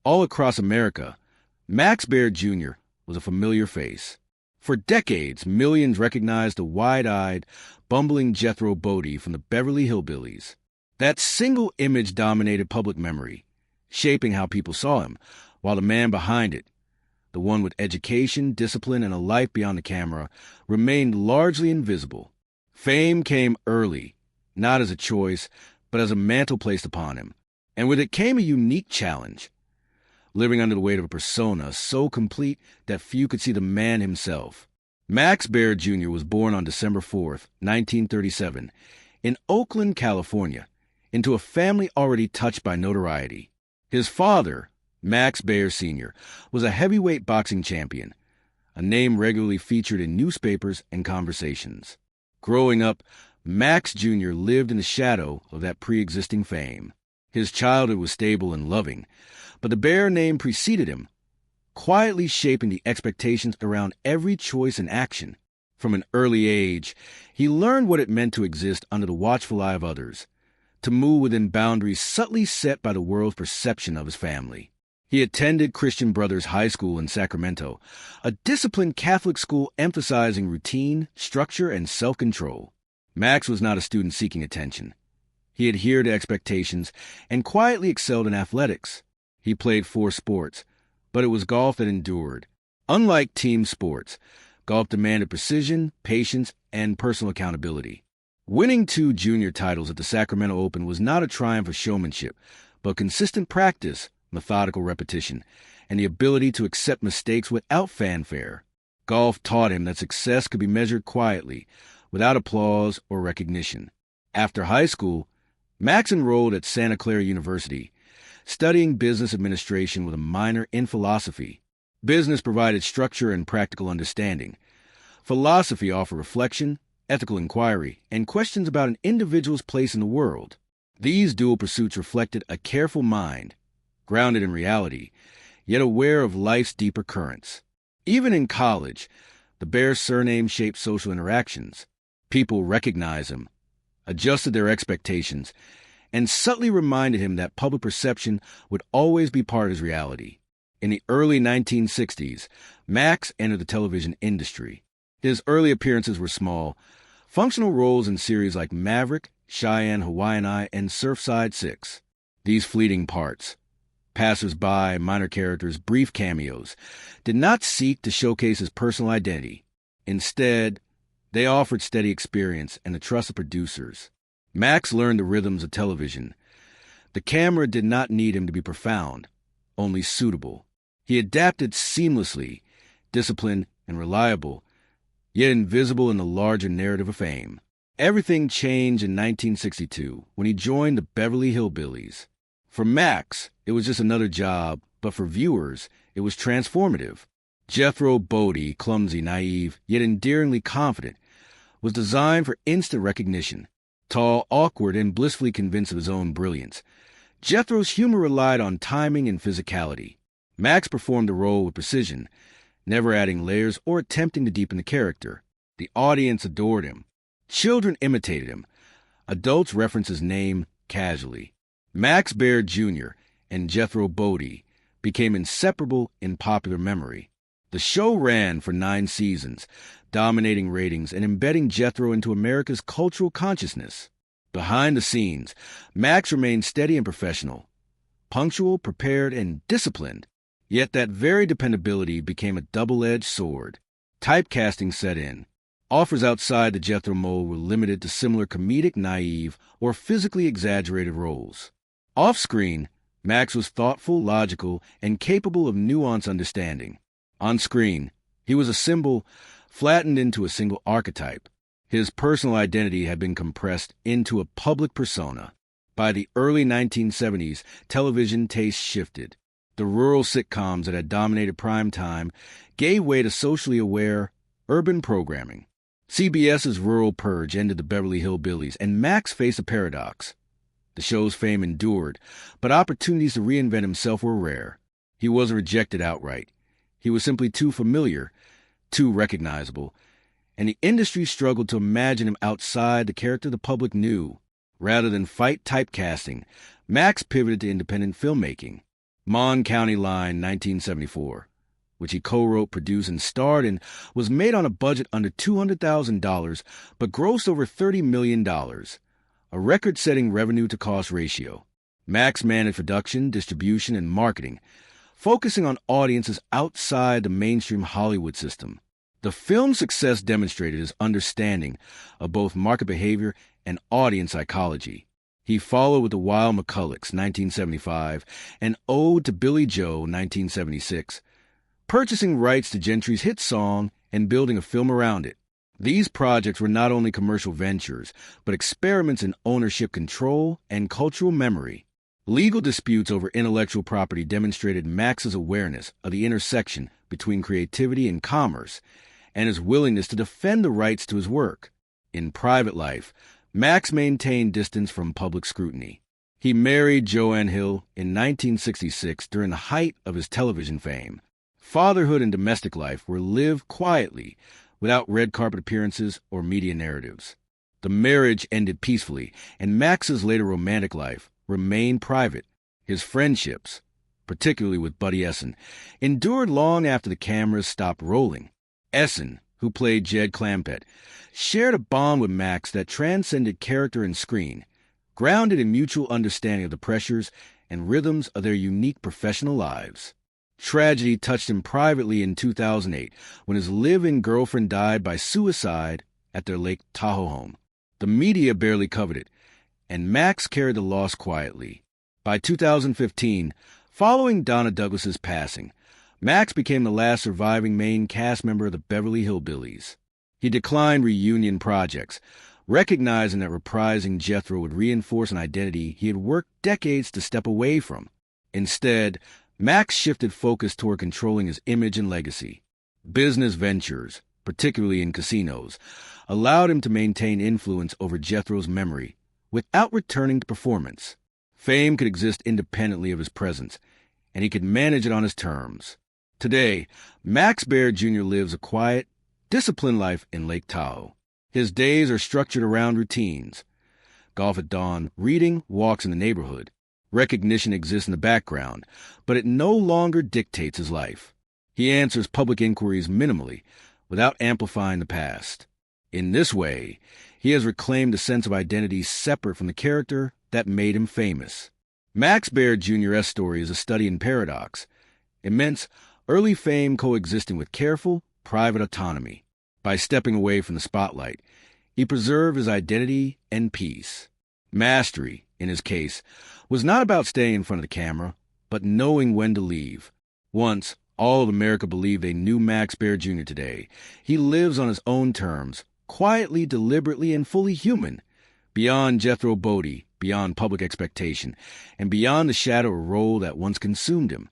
All across America, Max Baer Jr. was a familiar face. For decades, millions recognized the wide-eyed, bumbling Jethro Bodie from the Beverly Hillbillies. That single image dominated public memory, shaping how people saw him, while the man behind it, the one with education, discipline, and a life beyond the camera, remained largely invisible. Fame came early, not as a choice, but as a mantle placed upon him. And with it came a unique challenge. Living under the weight of a persona so complete that few could see the man himself. Max Baer Jr. was born on December 4th, 1937, in Oakland, California, into a family already touched by notoriety. His father, Max Baer Sr., was a heavyweight boxing champion, a name regularly featured in newspapers and conversations. Growing up, Max Jr. lived in the shadow of that pre-existing fame. His childhood was stable and loving, but the Baer name preceded him, quietly shaping the expectations around every choice and action. From an early age, he learned what it meant to exist under the watchful eye of others, to move within boundaries subtly set by the world's perception of his family. He attended Christian Brothers High School in Sacramento, a disciplined Catholic school emphasizing routine, structure, and self-control. Max was not a student seeking attention. He adhered to expectations and quietly excelled in athletics. He played 4 sports, but it was golf that endured. Unlike team sports, golf demanded precision, patience, and personal accountability. Winning 2 junior titles at the Sacramento Open was not a triumph of showmanship, but consistent practice, methodical repetition, and the ability to accept mistakes without fanfare. Golf taught him that success could be measured quietly, without applause or recognition. After high school, Max enrolled at Santa Clara University, studying business administration with a minor in philosophy. Business provided structure and practical understanding. Philosophy offered reflection, ethical inquiry, and questions about an individual's place in the world. These dual pursuits reflected a careful mind, grounded in reality, yet aware of life's deeper currents. Even in college, the Baer surname shaped social interactions. People recognized him, adjusted their expectations, and subtly reminded him that public perception would always be part of his reality. In the early 1960s, Max entered the television industry. His early appearances were small, functional roles in series like Maverick, Cheyenne, Hawaiian Eye, and Surfside 6. These fleeting parts, passers-by, minor characters, brief cameos, did not seek to showcase his personal identity. Instead, they offered steady experience and the trust of producers. Max learned the rhythms of television. The camera did not need him to be profound, only suitable. He adapted seamlessly, disciplined and reliable, yet invisible in the larger narrative of fame. Everything changed in 1962 when he joined the Beverly Hillbillies. For Max, it was just another job, but for viewers, it was transformative. Jethro Bodie, clumsy, naive, yet endearingly confident, was designed for instant recognition. Tall, awkward, and blissfully convinced of his own brilliance, Jethro's humor relied on timing and physicality. Max performed the role with precision, never adding layers or attempting to deepen the character. The audience adored him. Children imitated him. Adults referenced his name casually. Max Baer Jr. and Jethro Bodie became inseparable in popular memory. The show ran for 9 seasons, dominating ratings and embedding Jethro into America's cultural consciousness. Behind the scenes, Max remained steady and professional, punctual, prepared, and disciplined. Yet that very dependability became a double-edged sword. Typecasting set in. Offers outside the Jethro mold were limited to similar comedic, naive, or physically exaggerated roles. Off-screen, Max was thoughtful, logical, and capable of nuanced understanding. On screen, he was a symbol flattened into a single archetype. His personal identity had been compressed into a public persona. By the early 1970s, television tastes shifted. The rural sitcoms that had dominated prime time gave way to socially aware, urban programming. CBS's rural purge ended the Beverly Hillbillies, and Max faced a paradox. The show's fame endured, but opportunities to reinvent himself were rare. He wasn't rejected outright. He was simply too familiar, too recognizable, and the industry struggled to imagine him outside the character the public knew. Rather than fight typecasting, Max pivoted to independent filmmaking. Mon County Line, 1974, which he co-wrote, produced, and starred in, was made on a budget under $200,000 but grossed over $30 million, a record-setting revenue-to-cost ratio. Max managed production, distribution, and marketing, focusing on audiences outside the mainstream Hollywood system. The film's success demonstrated his understanding of both market behavior and audience psychology. He followed with The Wild McCullochs, 1975, and Ode to Billy Joe, 1976, purchasing rights to Gentry's hit song and building a film around it. These projects were not only commercial ventures, but experiments in ownership control and cultural memory. Legal disputes over intellectual property demonstrated Max's awareness of the intersection between creativity and commerce, and his willingness to defend the rights to his work. In private life, Max maintained distance from public scrutiny. He married Joanne Hill in 1966 during the height of his television fame. Fatherhood and domestic life were lived quietly, without red carpet appearances or media narratives. The marriage ended peacefully, and Max's later romantic life remained private. His friendships, particularly with Buddy Essen, endured long after the cameras stopped rolling. Essen, who played Jed Clampett, shared a bond with Max that transcended character and screen, grounded in mutual understanding of the pressures and rhythms of their unique professional lives. Tragedy touched him privately in 2008 when his live-in girlfriend died by suicide at their Lake Tahoe home. The media barely covered it, and Max carried the loss quietly. By 2015, following Donna Douglas's passing, Max became the last surviving main cast member of the Beverly Hillbillies. He declined reunion projects, recognizing that reprising Jethro would reinforce an identity he had worked decades to step away from. Instead, Max shifted focus toward controlling his image and legacy. Business ventures, particularly in casinos, allowed him to maintain influence over Jethro's memory without returning to performance. Fame could exist independently of his presence, and he could manage it on his terms. Today, Max Baer Jr. lives a quiet, disciplined life in Lake Tahoe. His days are structured around routines. Golf at dawn, reading, walks in the neighborhood. Recognition exists in the background, but it no longer dictates his life. He answers public inquiries minimally, without amplifying the past. In this way, he has reclaimed a sense of identity separate from the character that made him famous. Max Baer Jr.'s story is a study in paradox, immense early fame coexisting with careful, private autonomy. By stepping away from the spotlight, he preserved his identity and peace. Mastery, in his case, was not about staying in front of the camera, but knowing when to leave. Once, all of America believed they knew Max Baer Jr. Today, he lives on his own terms, quietly, deliberately, and fully human, beyond Jethro Bodie, beyond public expectation, and beyond the shadow of a role that once consumed him.